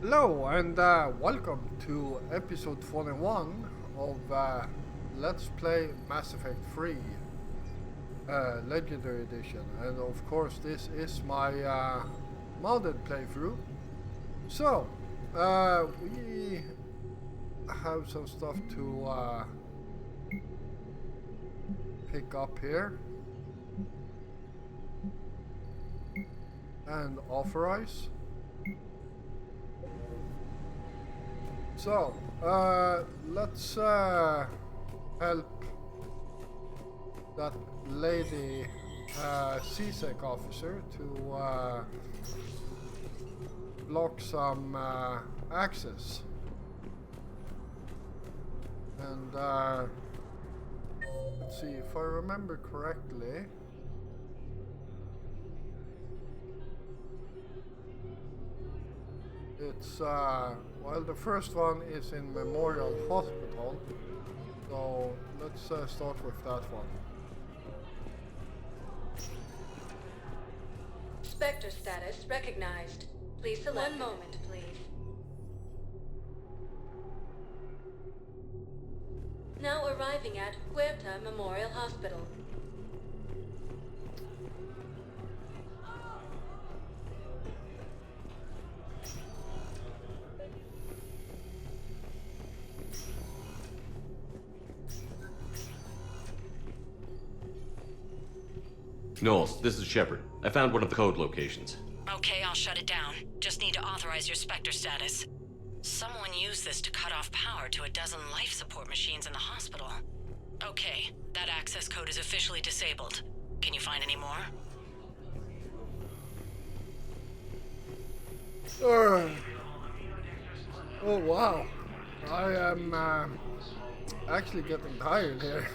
Hello and welcome to episode 41 of Let's Play Mass Effect 3 Legendary Edition, and of course this is my modded playthrough. So we have some stuff to pick up here and authorize. So, let's help that lady CSEC officer to block some access. And let's see, if I remember correctly, it's well, the first one is in Memorial Hospital, so let's start with that one. Spectre status recognized. Please select. One moment, please. Now arriving at Huerta Memorial Hospital. Knowles, this is Shepard. I found one of the code locations. Okay, I'll shut it down. Just need to authorize your Spectre status. Someone used this to cut off power to a dozen life support machines in the hospital. Okay, that access code is officially disabled. Can you find any more? Oh wow, I am actually getting tired here.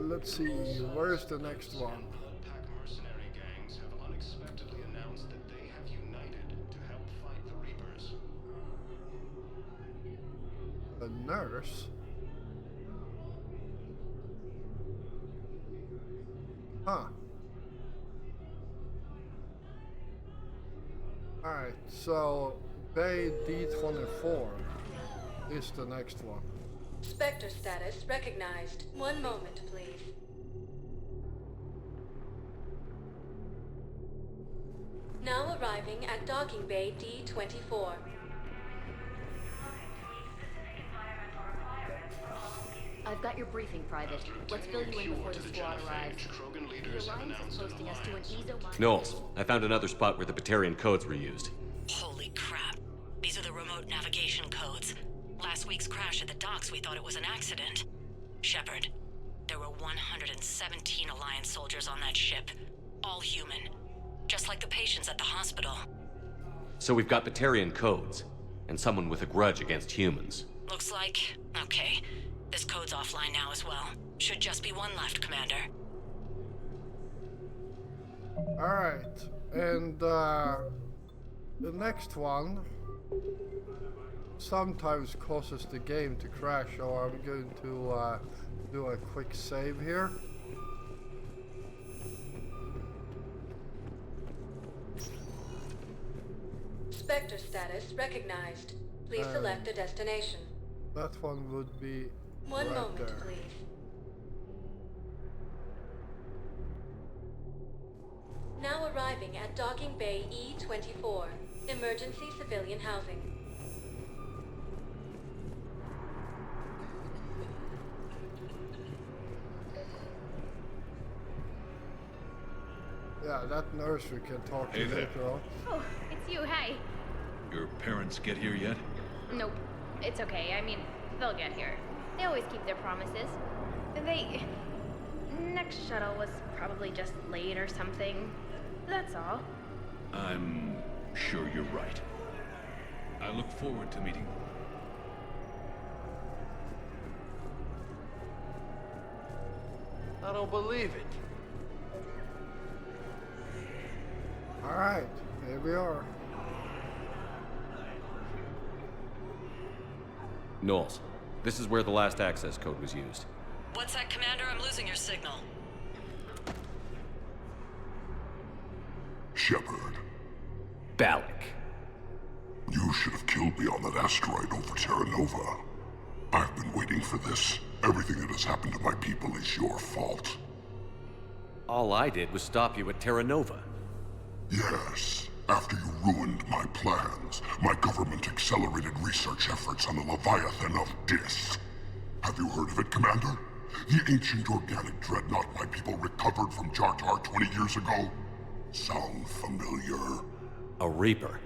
Let's see, where's the next one? Pack mercenary gangs have unexpectedly announced that they have united to help fight the Reapers. A nurse? Huh. Alright, so Bay D24 is the next one. Spectre status recognized. One moment, please. Now arriving at Docking Bay D24. I've got your briefing, Private. Let's fill you in before the squad arrives. Krogan The leaders have Alliance is announced an posting us to an alliance. EZO... Knowles, I found another spot where the Batarian codes were used. Holy crap. These are the remote navigation codes. Last week's crash at the docks, we thought it was an accident. Shepard, there were 117 Alliance soldiers on that ship. All human. Just like the patients at the hospital. So we've got Batarian codes, and someone with a grudge against humans. Looks like... Okay. This code's offline now as well. Should just be one left, Commander. Alright, and the next one sometimes causes the game to crash, so I'm going to do a quick save here. Spectre status recognized. Please select a destination. That one would be One right moment, there. please. Now arriving at Docking Bay E24. Emergency civilian housing. Yeah, that nurse we can talk to Hey there. later on. Oh, it's you. Hey. Your parents get here yet? Nope. It's okay. I mean, they'll get here. They always keep their promises. They... Next shuttle was probably just late or something. That's all. I'm sure you're right. I look forward to meeting them. I don't believe it. Alright, here we are. Knowles, this is where the last access code was used. What's that, Commander? I'm losing your signal. Shepard, Balak. you should have killed me on that asteroid over Terra Nova. I've been waiting for this. Everything that has happened to my people is your fault. All I did was stop you at Terra Nova. Yes. After you ruined my plans, my government accelerated research efforts on the Leviathan of Dis. Have you heard of it, Commander? The ancient organic dreadnought my people recovered from Jar Tar 20 years ago? Sound familiar? A Reaper.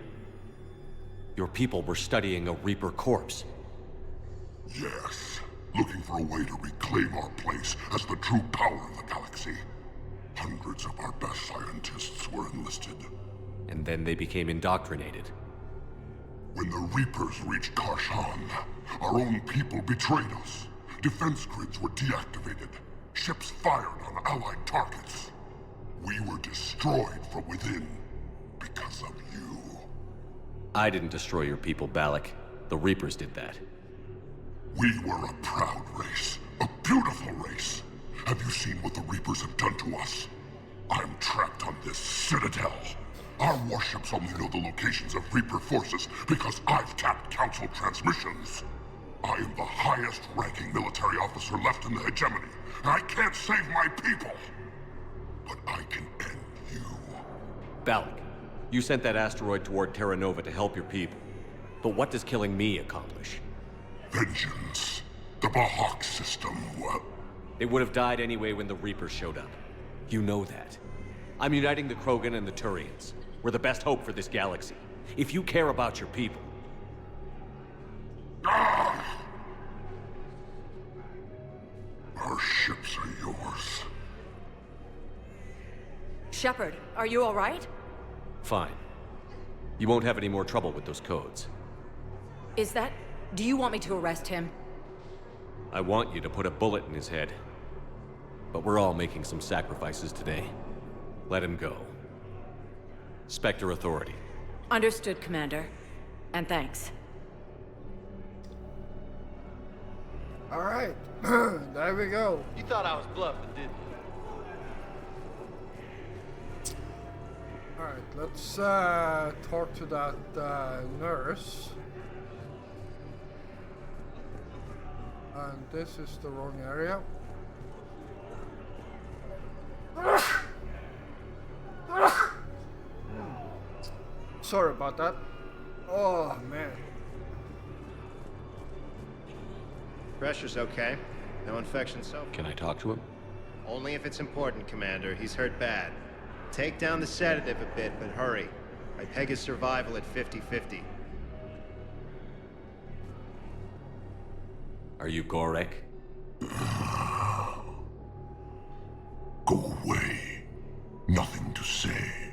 Your people were studying a Reaper corpse. Yes. Looking for a way to reclaim our place as the true power of the galaxy. Hundreds of our best scientists were enlisted. And then they became indoctrinated. When the Reapers reached Karshan, our own people betrayed us. Defense grids were deactivated. Ships fired on Allied targets. We were destroyed from within because of you. I didn't destroy your people, Balak. The Reapers did that. We were a proud race. A beautiful race. Have you seen what the Reapers have done to us? I'm trapped on this citadel. Our warships only know the locations of Reaper forces because I've tapped Council transmissions. I am the highest-ranking military officer left in the hegemony. I can't save my people. But I can end you. Balak, you sent that asteroid toward Terra Nova to help your people. But what does killing me accomplish? Vengeance. The Bahak system, well... They would have died anyway when the Reapers showed up. You know that. I'm uniting the Krogan and the Turians. We're the best hope for this galaxy. If you care about your people... Ah! Our ships are yours. Shepard, are you all right? Fine. You won't have any more trouble with those codes. Is that... Do you want me to arrest him? I want you to put a bullet in his head. But we're all making some sacrifices today. Let him go. Spectre Authority. Understood, Commander. And thanks. Alright, there we go. You thought I was bluffing, didn't you? Alright, let's talk to that nurse. And this is the wrong area. Sorry about that. Oh man. Pressure's okay. No infection so far. Can I talk to him? Only if it's important, Commander. He's hurt bad. Take down the sedative a bit, but hurry. I peg his survival at 50-50. Are you Gorek? Go away. Nothing to say.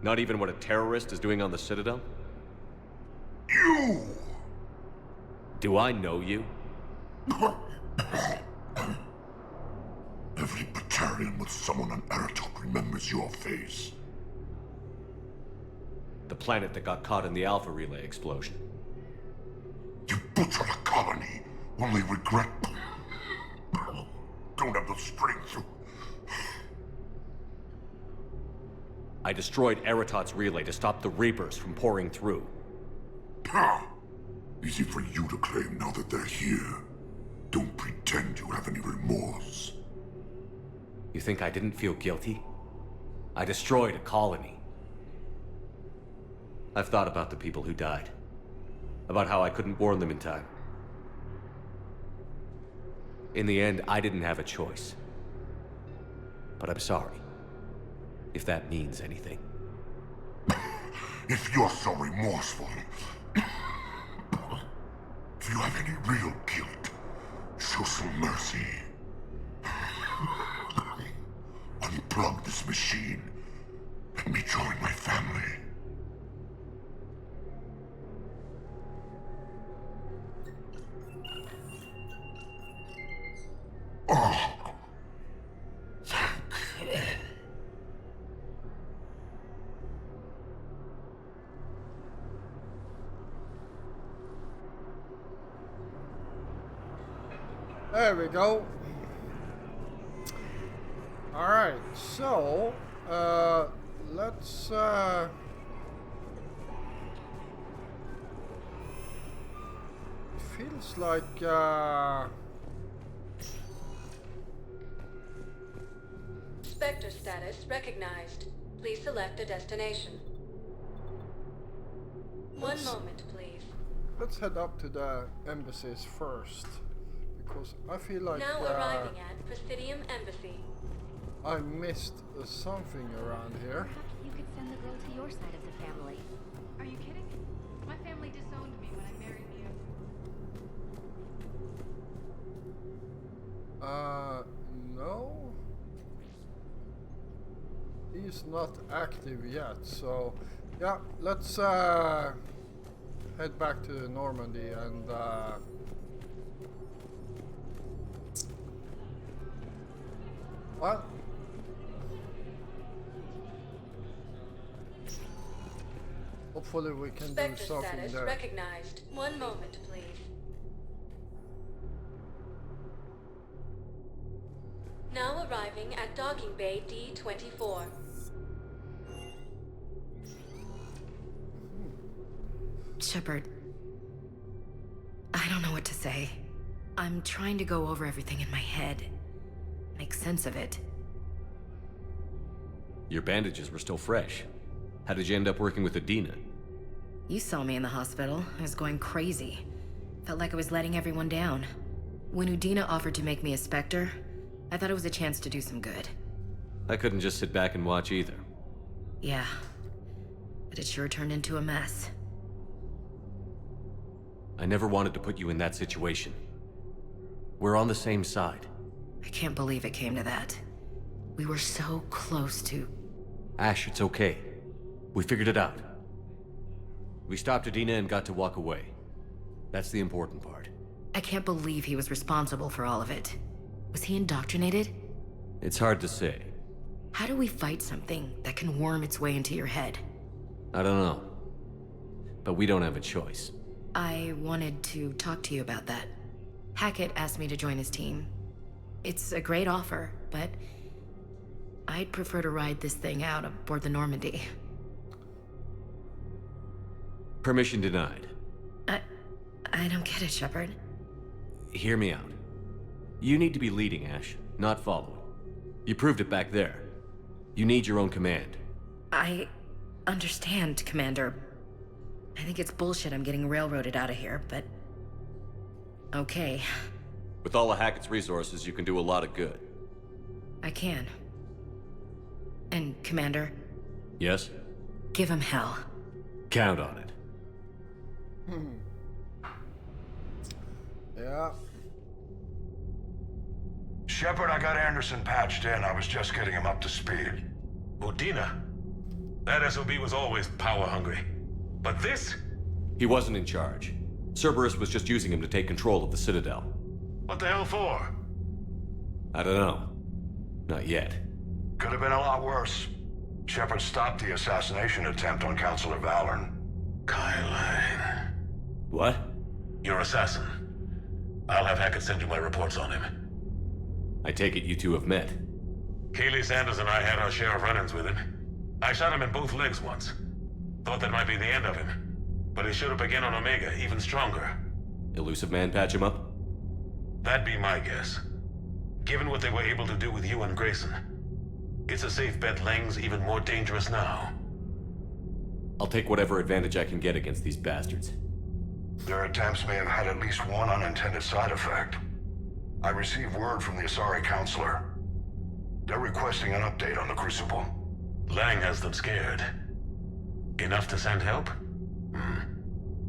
Not even what a terrorist is doing on the Citadel? You! Do I know you? Every Batarian with someone on Aratok remembers your face. The planet that got caught in the Alpha Relay explosion. You butchered a colony, only regret... Don't have the strength to... I destroyed Eratot's relay to stop the Reapers from pouring through. Ha! Easy for you to claim now that they're here. Don't pretend you have any remorse. You think I didn't feel guilty? I destroyed a colony. I've thought about the people who died. About how I couldn't warn them in time. In the end, I didn't have a choice. But I'm sorry. If that means anything. If you're so remorseful... If you have any real guilt, show some mercy. Unplug this machine. Let me join my family. Oh. There we go. Alright, so Let's feels like Spectre status recognized. Please select a destination. One moment, please. let's head up to the embassies first, because I feel like Now arriving at Presidium Embassy. I missed something around here. Perhaps you could send the girl to your side of the family. Are you kidding? My family disowned me when I married you. No. He's not active yet, so yeah, let's head back to Normandy and what? Hopefully we can Spectre do something status there. recognized. One moment, please. Now arriving at Docking Bay D-24. Shepard, I don't know what to say. I'm trying to go over everything in my head, make sense of it. Your bandages were still fresh. How did you end up working with Adina? You saw me in the hospital. I was going crazy. Felt like I was letting everyone down. When Udina offered to make me a Spectre, I thought it was a chance to do some good. I couldn't just sit back and watch either. Yeah, but it sure turned into a mess. I never wanted to put you in that situation. We're on the same side. I can't believe it came to that. We were so close to... Ash, it's okay. We figured it out. We stopped Adina and got to walk away. That's the important part. I can't believe he was responsible for all of it. Was he indoctrinated? It's hard to say. How do we fight something that can worm its way into your head? I don't know. But we don't have a choice. I wanted to talk to you about that. Hackett asked me to join his team. It's a great offer, but I'd prefer to ride this thing out aboard the Normandy. Permission denied. I don't get it, Shepard. Hear me out. You need to be leading, Ash, not following. You proved it back there. You need your own command. I understand, Commander. I think it's bullshit I'm getting railroaded out of here, but... okay. With all of Hackett's resources, you can do a lot of good. I can. And, Commander, Yes? give him hell. Count on it. Yeah. Shepard, I got Anderson patched in. I was just getting him up to speed. Udina? That SOB was always power-hungry. But this? He wasn't in charge. Cerberus was just using him to take control of the Citadel. What the hell for? I don't know. Not yet. Could have been a lot worse. Shepard stopped the assassination attempt on Councilor Valorn. Kyline. What? Your assassin. I'll have Hackett send you my reports on him. I take it you two have met. Keely Sanders and I had our share of run-ins with him. I shot him in both legs once. Thought that might be the end of him. But he showed up again on Omega, even stronger. Elusive Man patch him up? That'd be my guess. Given what they were able to do with you and Grayson, it's a safe bet Lang's even more dangerous now. I'll take whatever advantage I can get against these bastards. Their attempts may have had at least one unintended side effect. I received word from the Asari Councilor. They're requesting an update on the Crucible. Lang has them scared. Enough to send help?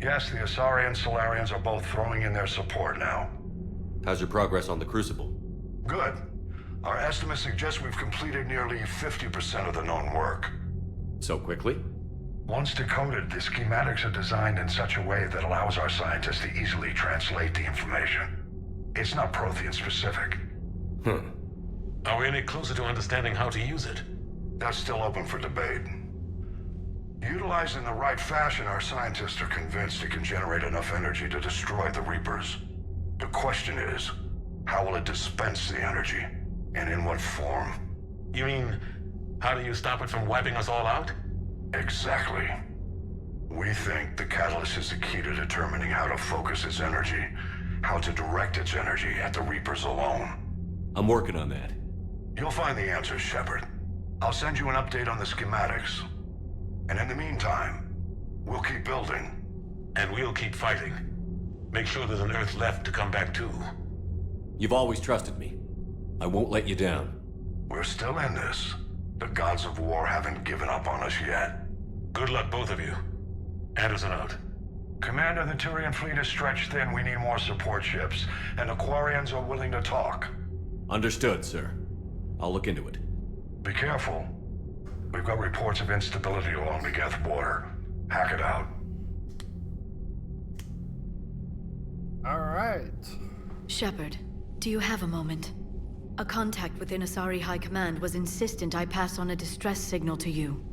Yes, the Asari and Solarians are both throwing in their support now. How's your progress on the Crucible? Good. Our estimates suggest we've completed nearly 50% of the known work. So quickly? Once decoded, the schematics are designed in such a way that allows our scientists to easily translate the information. It's not Prothean specific. Are we any closer to understanding how to use it? That's still open for debate. Utilized in the right fashion, our scientists are convinced it can generate enough energy to destroy the Reapers. The question is, how will it dispense the energy? And in what form? You mean, how do you stop it from wiping us all out? Exactly. We think the catalyst is the key to determining how to focus its energy, how to direct its energy at the Reapers alone. I'm working on that. You'll find the answers, Shepard. I'll send you an update on the schematics. And in the meantime, we'll keep building. And we'll keep fighting. Make sure there's an Earth left to come back to. You've always trusted me. I won't let you down. We're still in this. The gods of war haven't given up on us yet. Good luck, both of you. Anderson out. Commander, the Turian fleet is stretched thin. We need more support ships. And Aquarians are willing to talk. Understood, sir. I'll look into it. Be careful. We've got reports of instability along the Geth border. Hack it out. Alright. Shepard, do you have a moment? A contact within Asari High Command was insistent I pass on a distress signal to you.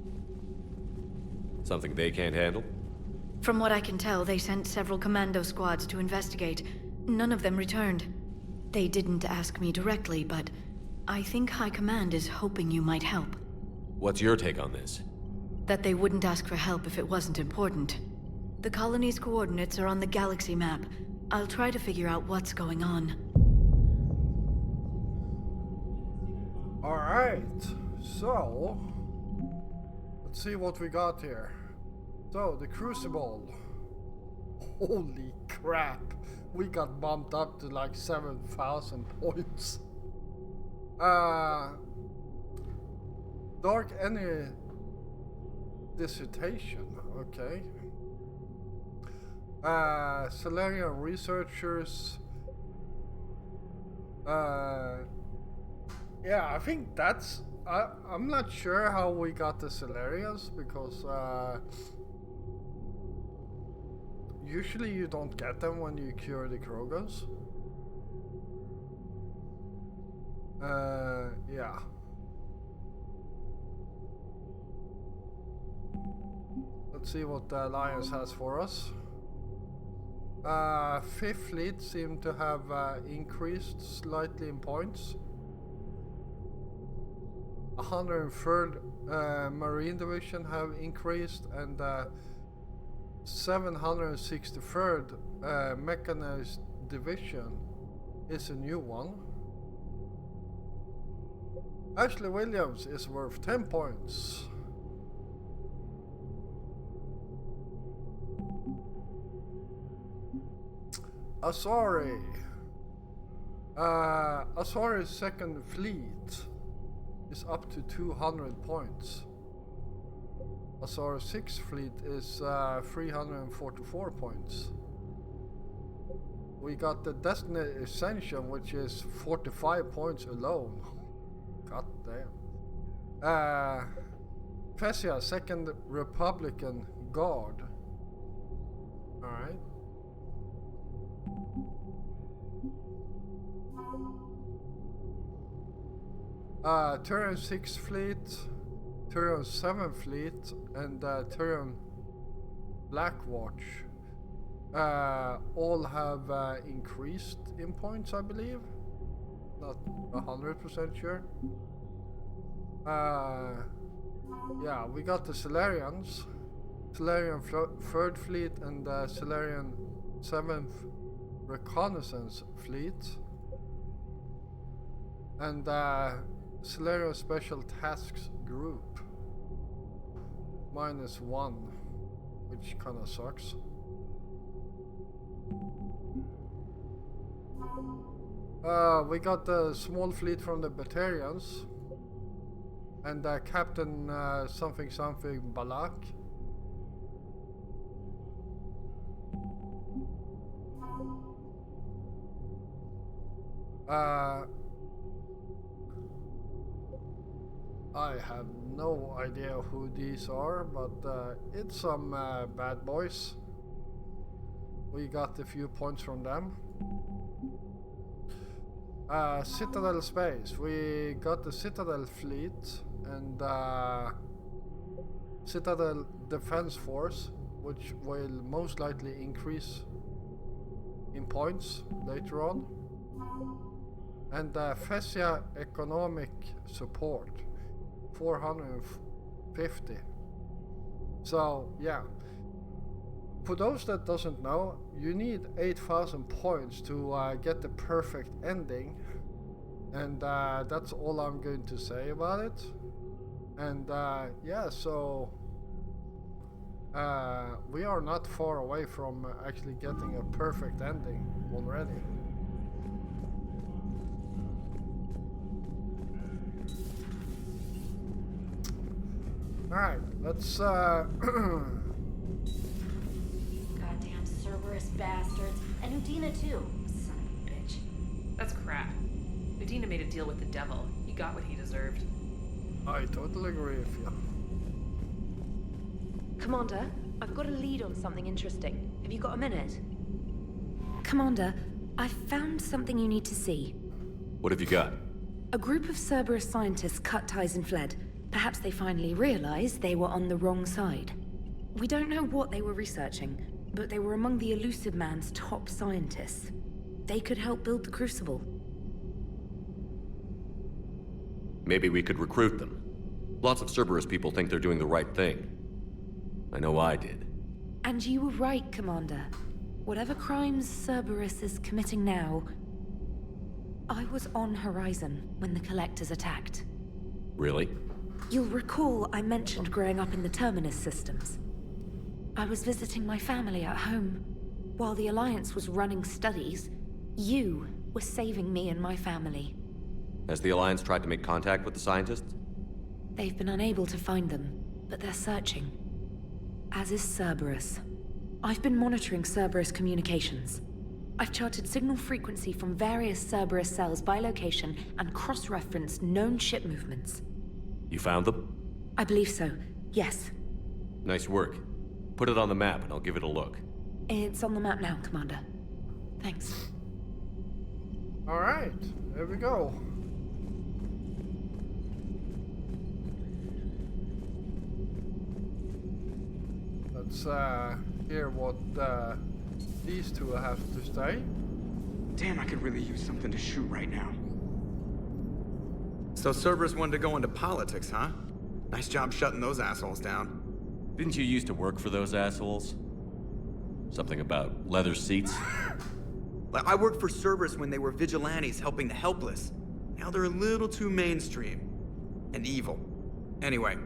Something they can't handle? From what I can tell, they sent several commando squads to investigate. None of them returned. They didn't ask me directly, but I think High Command is hoping you might help. What's your take on this? That they wouldn't ask for help if it wasn't important. The colony's coordinates are on the galaxy map. I'll try to figure out what's going on. Alright, so let's see what we got here. So, the Crucible. Holy crap, we got bumped up to like 7,000 points. Dark Energy Dissertation, okay. Solarian researchers. Yeah, I think that's... I'm not sure how we got the Solarians, because usually you don't get them when you cure the Krogans. Yeah. Let's see what the Alliance has for us. Fifth Fleet seem to have increased slightly in points. 103rd Marine Division have increased, and 763rd Mechanized Division is a new one. Ashley Williams is worth 10 points. Asari. Asari's second fleet is up to 200 points. Asari's sixth fleet is 344 points. We got the Destiny Ascension, which is 45 points alone. God damn. Fessia, second Republican Guard. Alright. Turian 6th Fleet, Turian 7th Fleet, and Turian Blackwatch all have increased in points, I believe. Not 100% sure. Yeah, we got the Solarians, Solarian 3rd Fleet, and Solarian 7th Reconnaissance Fleet, and Solarian Special Tasks Group -1, which kinda sucks. We got the small fleet from the Batarians, and Captain something Balak. I have no idea who these are, but it's some bad boys. We got a few points from them. Citadel Space. We got the Citadel Fleet and Citadel Defense Force, which will most likely increase in points later on. And Fessia Economic Support, 450. So yeah, for those that doesn't know, you need 8,000 points to get the perfect ending, and that's all I'm going to say about it. And yeah, so we are not far away from actually getting a perfect ending already. Alright, let's Goddamn Cerberus bastards. And Udina too. Son of a bitch. That's crap. Udina made a deal with the devil. He got what he deserved. I totally agree with you. Commander, I've got a lead on something interesting. Have you got a minute? Commander, I've found something you need to see. What have you got? A group of Cerberus scientists cut ties and fled. Perhaps they finally realized they were on the wrong side. We don't know what they were researching, but they were among the Elusive Man's top scientists. They could help build the Crucible. Maybe we could recruit them. Lots of Cerberus people think they're doing the right thing. I know I did. And you were right, Commander. Whatever crimes Cerberus is committing now, I was on Horizon when the Collectors attacked. Really? You'll recall I mentioned growing up in the Terminus systems. I was visiting my family at home. While the Alliance was running studies, you were saving me and my family. Has the Alliance tried to make contact with the scientists? They've been unable to find them, but they're searching. As is Cerberus. I've been monitoring Cerberus communications. I've charted signal frequency from various Cerberus cells by location and cross-referenced known ship movements. You found them? I believe so, yes. Nice work. Put it on the map and I'll give it a look. It's on the map now, Commander. Thanks. Alright, there we go. Let's hear what these two have to say. Damn, I could really use something to shoot right now. So Cerberus wanted to go into politics, huh? Nice job shutting those assholes down. Didn't you used to work for those assholes? Something about leather seats? I worked for Cerberus when they were vigilantes helping the helpless. Now they're a little too mainstream. And evil. Anyway,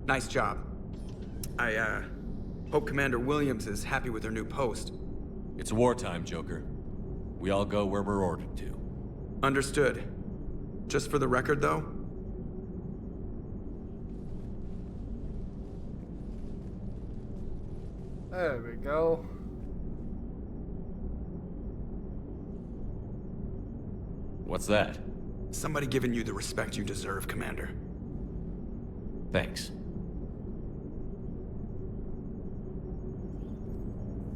nice job. I, hope Commander Williams is happy with her new post. It's wartime, Joker. We all go where we're ordered to. Understood. Just for the record, though, there we go. What's that? Somebody giving you the respect you deserve, Commander. Thanks.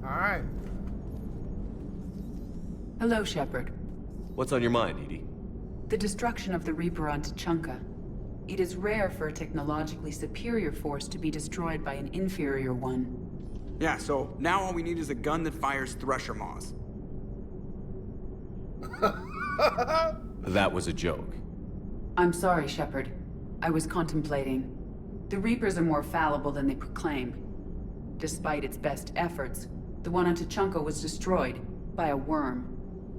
Alright. Hello, Shepard. What's on your mind, Edie? The destruction of the Reaper on Tuchanka. It is rare for a technologically superior force to be destroyed by an inferior one. Yeah, so now all we need is a gun that fires Thresher Maws. That was a joke. I'm sorry, Shepard. I was contemplating. The Reapers are more fallible than they proclaim. Despite its best efforts, the one on Tuchanka was destroyed by a worm.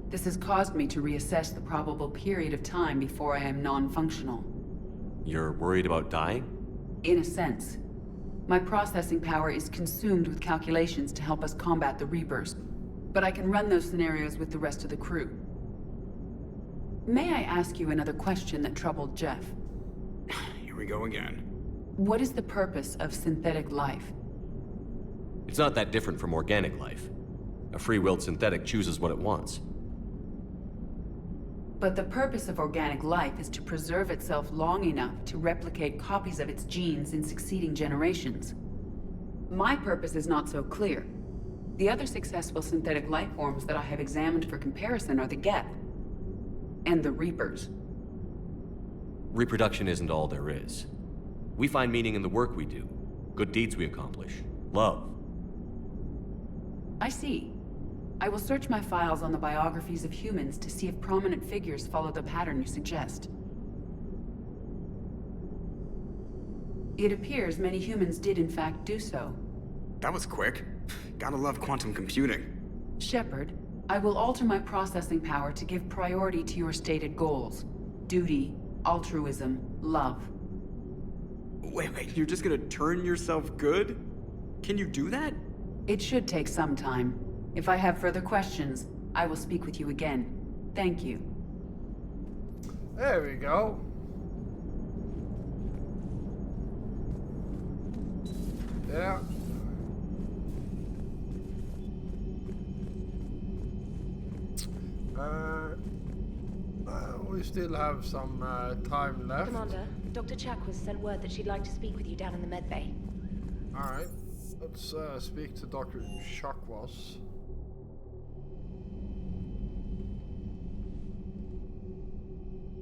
This has caused me to reassess the probable period of time before I am non-functional. You're worried about dying? In a sense. My processing power is consumed with calculations to help us combat the Reapers, but I can run those scenarios with the rest of the crew. May I ask you another question that troubled Jeff? Here we go again. What is the purpose of synthetic life? It's not that different from organic life. A free-willed synthetic chooses what it wants. But the purpose of organic life is to preserve itself long enough to replicate copies of its genes in succeeding generations. My purpose is not so clear. The other successful synthetic life forms that I have examined for comparison are the Geth and the Reapers. Reproduction isn't all there is. We find meaning in the work we do, good deeds we accomplish, love. I see. I will search my files on the biographies of humans to see if prominent figures follow the pattern you suggest. It appears many humans did in fact do so. That was quick. Gotta love quantum computing. Shepard, I will alter my processing power to give priority to your stated goals. Duty, altruism, love. Wait, you're just gonna turn yourself good? Can you do that? It should take some time. If I have further questions, I will speak with you again. Thank you. There we go. Yeah. We still have some time left. Commander, Dr. Chakwas sent word that she'd like to speak with you down in the med bay. Alright, let's speak to Dr. Chakwas.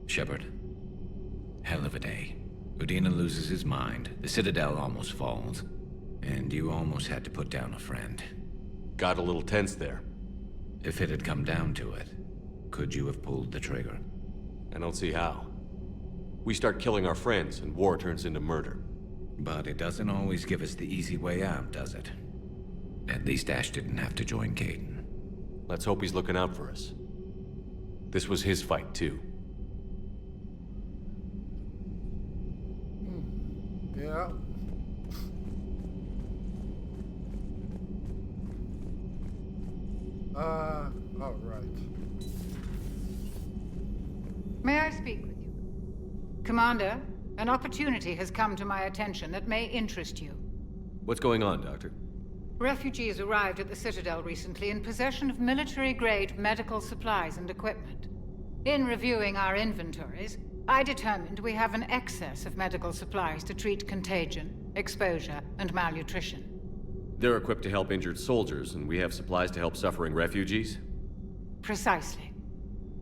Shepard. Hell of a day. Udina loses his mind, the Citadel almost falls, and you almost had to put down a friend. Got a little tense there. If it had come down to it, could you have pulled the trigger? I don't see how. We start killing our friends, and war turns into murder. But it doesn't always give us the easy way out, does it? At least Ash didn't have to join Kaidan. Let's hope he's looking out for us. This was his fight, too. Yeah. All right. May I speak with you? Commander, an opportunity has come to my attention that may interest you. What's going on, Doctor? Refugees arrived at the Citadel recently in possession of military-grade medical supplies and equipment. In reviewing our inventories, I determined we have an excess of medical supplies to treat contagion, exposure, and malnutrition. They're equipped to help injured soldiers, and we have supplies to help suffering refugees? Precisely.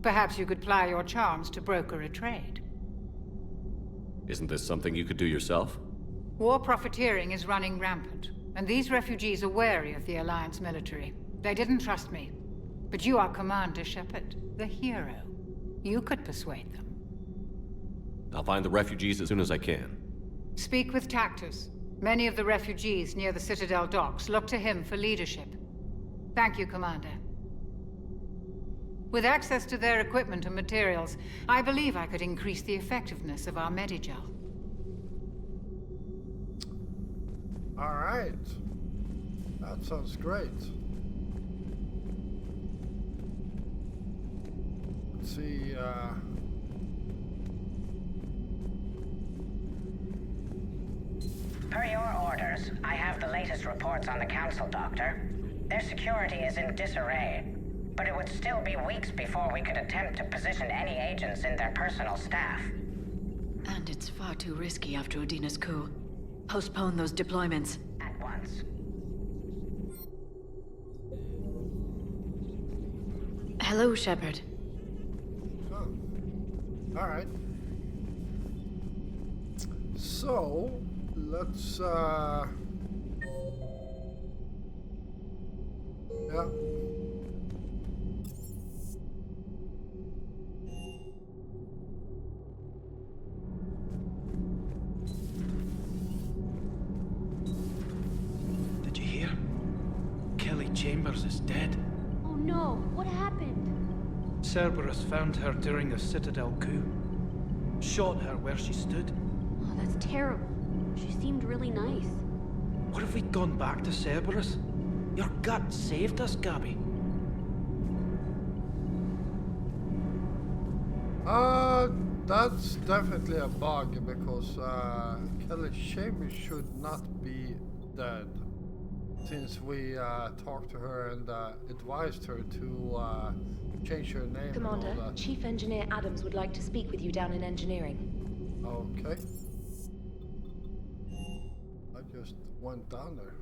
Perhaps you could ply your charms to broker a trade. Isn't this something you could do yourself? War profiteering is running rampant, and these refugees are wary of the Alliance military. They didn't trust me. But you are Commander Shepard, the hero. You could persuade them. I'll find the refugees as soon as I can. Speak with Tactus. Many of the refugees near the Citadel docks look to him for leadership. Thank you, Commander. With access to their equipment and materials, I believe I could increase the effectiveness of our Medigel. All right. That sounds great. Let's see, Per your orders, I have the latest reports on the Council, Doctor. Their security is in disarray, but it would still be weeks before we could attempt to position any agents in their personal staff. And it's far too risky after Udina's coup. Postpone those deployments. At once. Hello, Shepard. oh. All right. So, let's, yeah. Did you hear? Kelly Chambers is dead. Oh no, what happened? Cerberus found her during the Citadel coup. Shot her where she stood. Oh, that's terrible. She seemed really nice. What if we'd gone back to Cerberus? Your gut saved us, Gabby. That's definitely a bug because Kelly Chambers should not be dead. Since we talked to her and advised her to change her name. Commander, and all that. Chief Engineer Adams would like to speak with you down in engineering. Okay. I just went down there.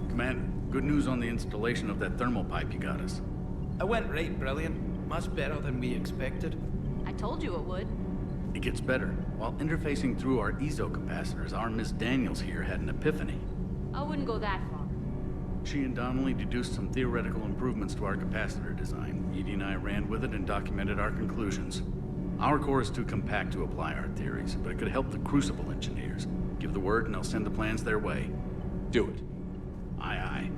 Commander, good news on the installation of that thermal pipe you got us. It went right brilliant. Much better than we expected. I told you it would. It gets better. While interfacing through our ezo capacitors, our Miss Daniels here had an epiphany. I wouldn't go that far. She and Donnelly deduced some theoretical improvements to our capacitor design. Edie and I ran with it and documented our conclusions. Our core is too compact to apply our theories, but it could help the Crucible engineers. Give the word and I'll send the plans their way. Do it. Aye, aye.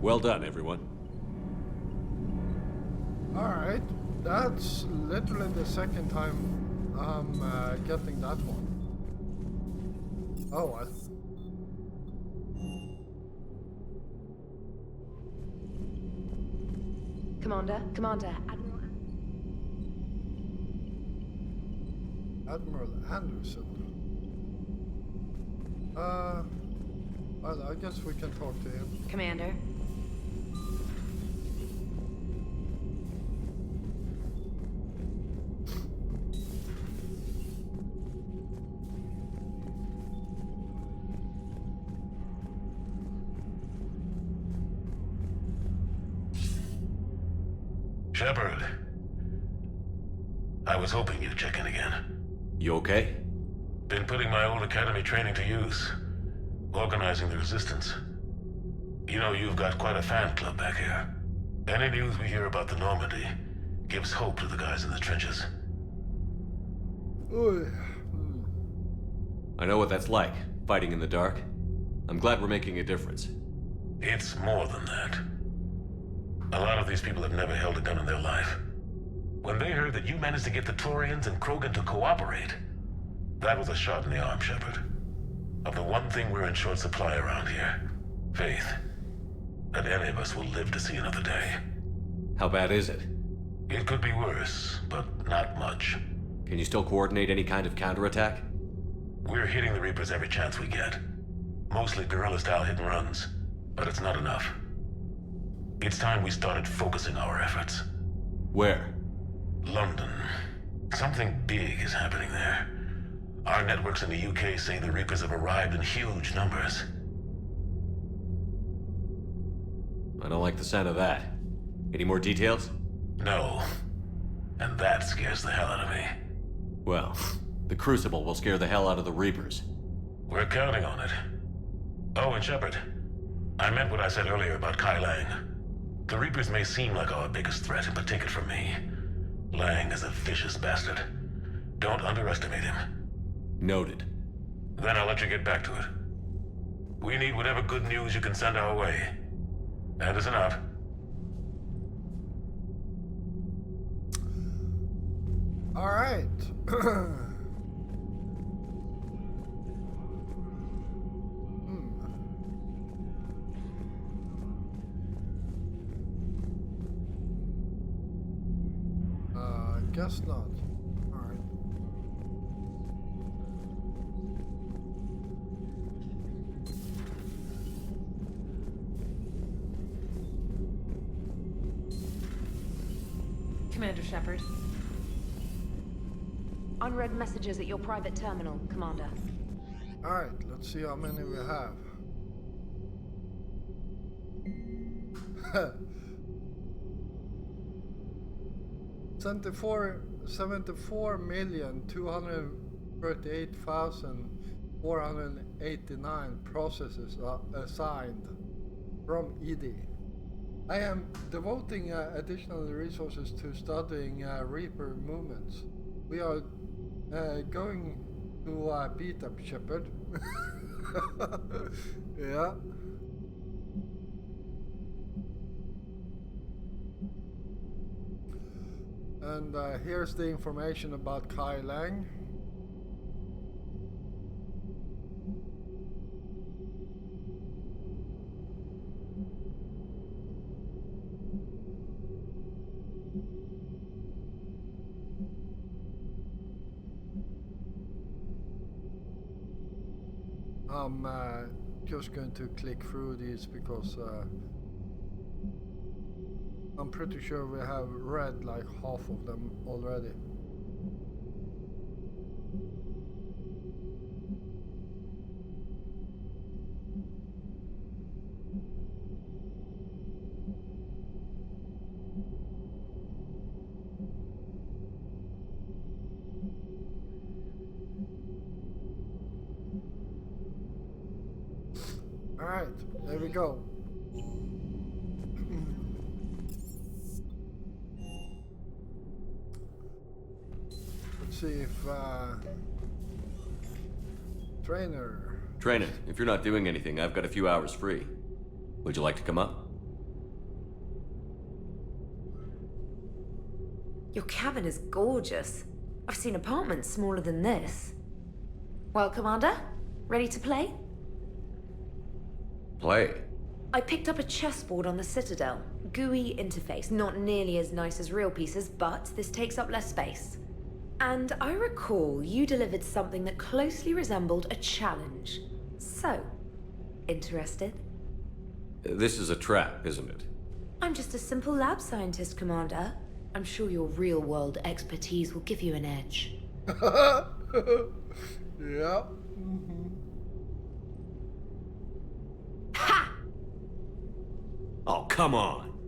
Well done, everyone. Alright, that's literally the second time I'm getting that one. Oh, Commander, Admiral Anderson. Well, I guess we can talk to him. Commander. Shepard. I was hoping you'd check in again. You okay? Been putting my old academy training to use. Organizing the resistance. You know, you've got quite a fan club back here. Any news we hear about the Normandy gives hope to the guys in the trenches. I know what that's like, fighting in the dark. I'm glad we're making a difference. It's more than that. A lot of these people have never held a gun in their life. When they heard that you managed to get the Turians and Krogan to cooperate, that was a shot in the arm, Shepard. Of the one thing we're in short supply around here, faith. That any of us will live to see another day. How bad is it? It could be worse, but not much. Can you still coordinate any kind of counterattack? We're hitting the Reapers every chance we get. Mostly guerrilla-style hit-and-runs, but it's not enough. It's time we started focusing our efforts. Where? London. Something big is happening there. Our networks in the UK say the Reapers have arrived in huge numbers. I don't like the sound of that. Any more details? No. And that scares the hell out of me. Well, the Crucible will scare the hell out of the Reapers. We're counting on it. Oh, and Shepard, I meant what I said earlier about Kai Lang. The Reapers may seem like our biggest threat, but take it from me. Lang is a vicious bastard. Don't underestimate him. Noted. Then I'll let you get back to it. We need whatever good news you can send our way. Anderson out. All right. Guess not. All right. Commander Shepard. Unread messages at your private terminal, Commander. All right, let's see how many we have. 74,238,489 processes assigned from ED. I am devoting additional resources to studying Reaper movements. We are going to beat up Shepard. Yeah. And here's the information about Kai Lang. I'm just going to click through these because I'm pretty sure we have read like half of them already. All right, there we go. see if Trainer. Trainer, if you're not doing anything, I've got a few hours free. Would you like to come up? Your cabin is gorgeous. I've seen apartments smaller than this. Well, Commander, ready to play? Play? I picked up a chessboard on the Citadel. GUI interface, not nearly as nice as real pieces, but this takes up less space. And I recall you delivered something that closely resembled a challenge. So, interested? This is a trap, isn't it? I'm just a simple lab scientist, Commander. I'm sure your real-world expertise will give you an edge. Yeah. Ha! Oh, come on!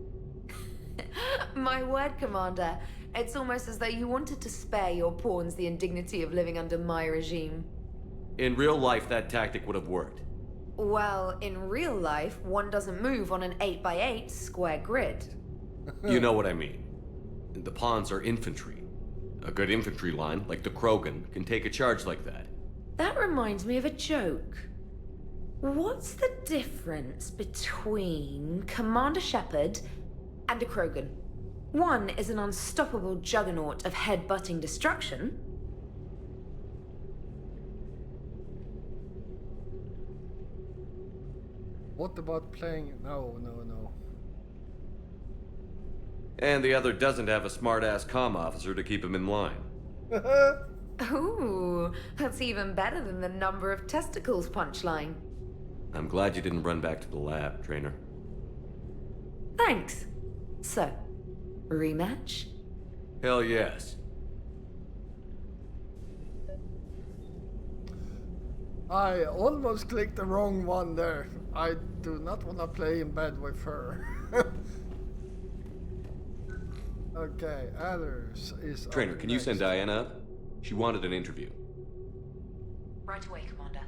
My word, Commander. It's almost as though you wanted to spare your pawns the indignity of living under my regime. In real life, that tactic would have worked. Well, in real life, one doesn't move on an 8x8 square grid. You know what I mean. The pawns are infantry. A good infantry line, like the Krogan, can take a charge like that. That reminds me of a joke. What's the difference between Commander Shepard and a Krogan? One is an unstoppable juggernaut of head-butting destruction. What about playing? No. And the other doesn't have a smart-ass comm officer to keep him in line. Ooh, that's even better than the number of testicles punchline. I'm glad you didn't run back to the lab, Trainer. Thanks. So, rematch? Hell yes. I almost clicked the wrong one there. I do not want to play in bed with her. Okay, Anders is... Trainer, can you send Diana up? She wanted an interview. Right away, Commander.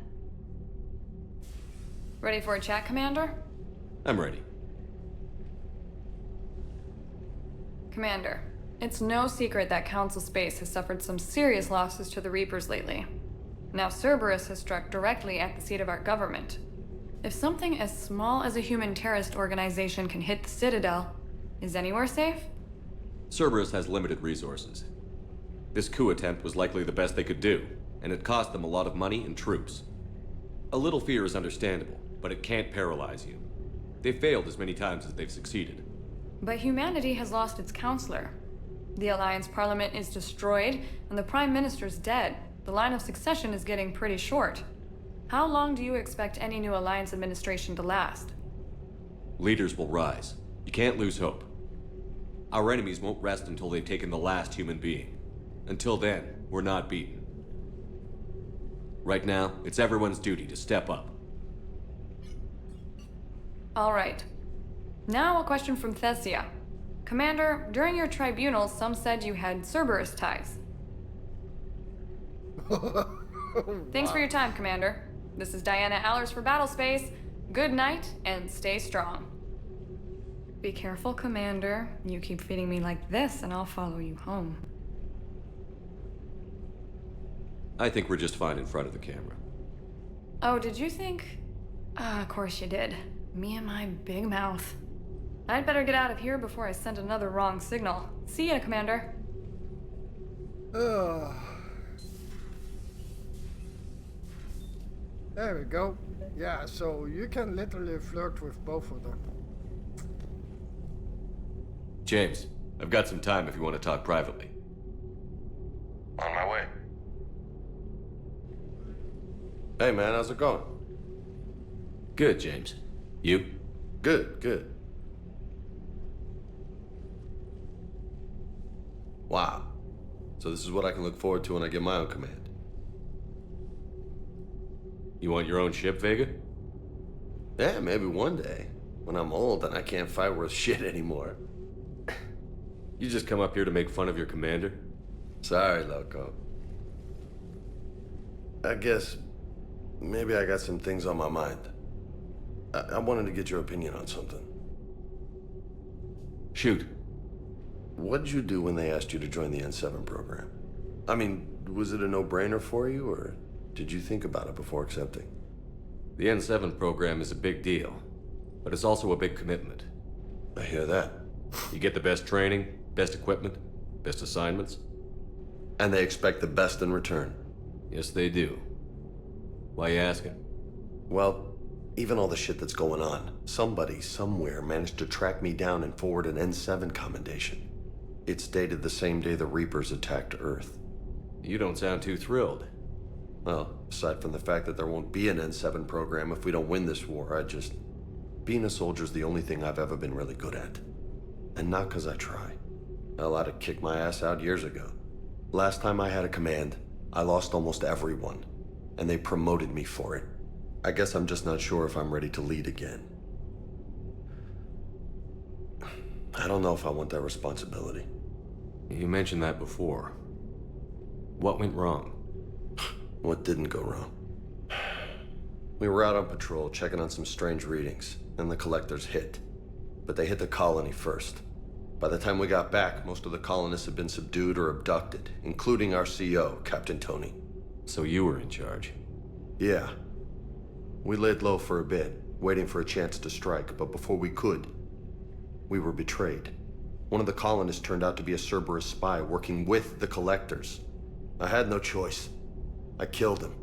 Ready for a chat, Commander? I'm ready. Commander, it's no secret that Council Space has suffered some serious losses to the Reapers lately. Now Cerberus has struck directly at the seat of our government. If something as small as a human terrorist organization can hit the Citadel, is anywhere safe? Cerberus has limited resources. This coup attempt was likely the best they could do, and it cost them a lot of money and troops. A little fear is understandable, but it can't paralyze you. They've failed as many times as they've succeeded. But humanity has lost its counselor. The Alliance Parliament is destroyed, and the Prime Minister's dead. The line of succession is getting pretty short. How long do you expect any new Alliance administration to last? Leaders will rise. You can't lose hope. Our enemies won't rest until they've taken the last human being. Until then, we're not beaten. Right now, it's everyone's duty to step up. All right. Now a question from Thessia. Commander, during your tribunal, some said you had Cerberus ties. Thanks for your time, Commander. This is Diana Allers for Battlespace. Good night, and stay strong. Be careful, Commander. You keep feeding me like this, and I'll follow you home. I think we're just fine in front of the camera. Oh, did you think? Of course you did. Me and my big mouth. I'd better get out of here before I send another wrong signal. See ya, Commander. There we go. Yeah, so you can literally flirt with both of them. James, I've got some time if you want to talk privately. On my way. Hey man, how's it going? Good, James. You? Good. Wow. So this is what I can look forward to when I get my own command. You want your own ship, Vega? Yeah, maybe one day. When I'm old and I can't fight worth shit anymore. You just come up here to make fun of your commander? Sorry, Loco. I guess maybe I got some things on my mind. I wanted to get your opinion on something. Shoot. What did you do when they asked you to join the N7 program? I mean, was it a no-brainer for you, or did you think about it before accepting? The N7 program is a big deal, but it's also a big commitment. I hear that. You get the best training, best equipment, best assignments. And they expect the best in return. Yes, they do. Why you asking? Well, even all the shit that's going on, somebody somewhere managed to track me down and forward an N7 commendation. It's dated the same day the Reapers attacked Earth. You don't sound too thrilled. Well, aside from the fact that there won't be an N7 program if we don't win this war, being a soldier's the only thing I've ever been really good at. And not 'cause I try. Hell, I'd have kicked my ass out years ago. Last time I had a command, I lost almost everyone, and they promoted me for it. I guess I'm just not sure if I'm ready to lead again. I don't know if I want that responsibility. You mentioned that before. What went wrong? What didn't go wrong? We were out on patrol, checking on some strange readings, and the collectors hit. But they hit the colony first. By the time we got back, most of the colonists had been subdued or abducted, including our CO, Captain Tony. So you were in charge? Yeah. We laid low for a bit, waiting for a chance to strike, but before we could, we were betrayed. One of the colonists turned out to be a Cerberus spy working with the collectors. I had no choice. I killed him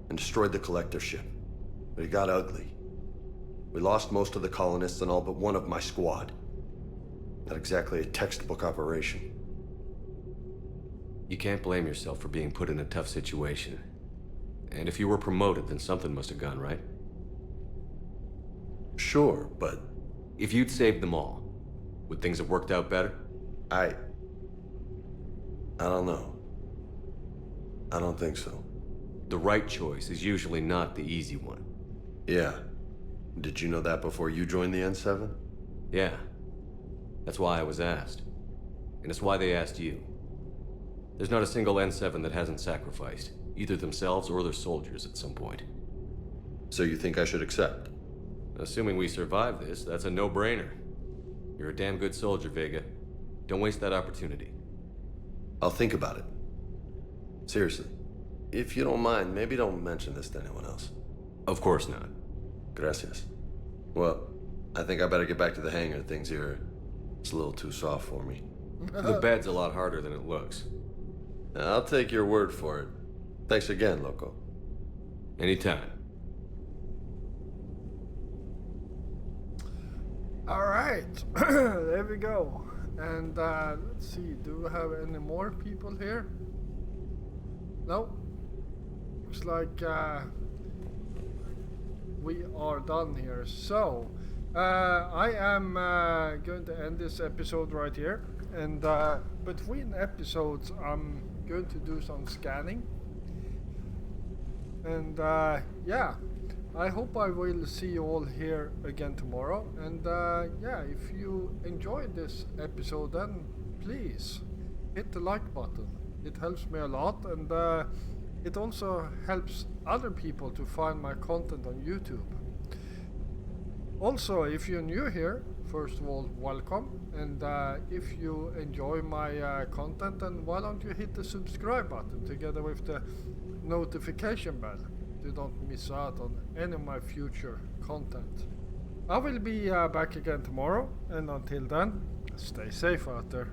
and destroyed the collector ship. But it got ugly. We lost most of the colonists and all but one of my squad. Not exactly a textbook operation. You can't blame yourself for being put in a tough situation. And if you were promoted, then something must have gone right. Sure, but... If you'd saved them all, would things have worked out better? I don't know. I don't think so. The right choice is usually not the easy one. Yeah. Did you know that before you joined the N7? Yeah. That's why I was asked. And it's why they asked you. There's not a single N7 that hasn't sacrificed, either themselves or their soldiers at some point. So you think I should accept? Assuming we survive this, that's a no-brainer. You're a damn good soldier, Vega. Don't waste that opportunity. I'll think about it. Seriously. If you don't mind, maybe don't mention this to anyone else. Of course not. Gracias. Well, I think I better get back to the hangar. Things here, it's a little too soft for me. The bed's a lot harder than it looks. I'll take your word for it. Thanks again, Loco. Anytime. Alright, there we go. And let's see, do we have any more people here? No. Looks like we are done here. So, I am going to end this episode right here. And between episodes, I'm going to do some scanning. And yeah, I hope I will see you all here again tomorrow. And yeah, if you enjoyed this episode, then please hit the like button. It helps me a lot, and it also helps other people to find my content on YouTube. Also, if you're new here, first of all, welcome. And if you enjoy my content, then why don't you hit the subscribe button together with the notification bell so don't miss out on any of my future content. I will be back again tomorrow, and until then, stay safe out there.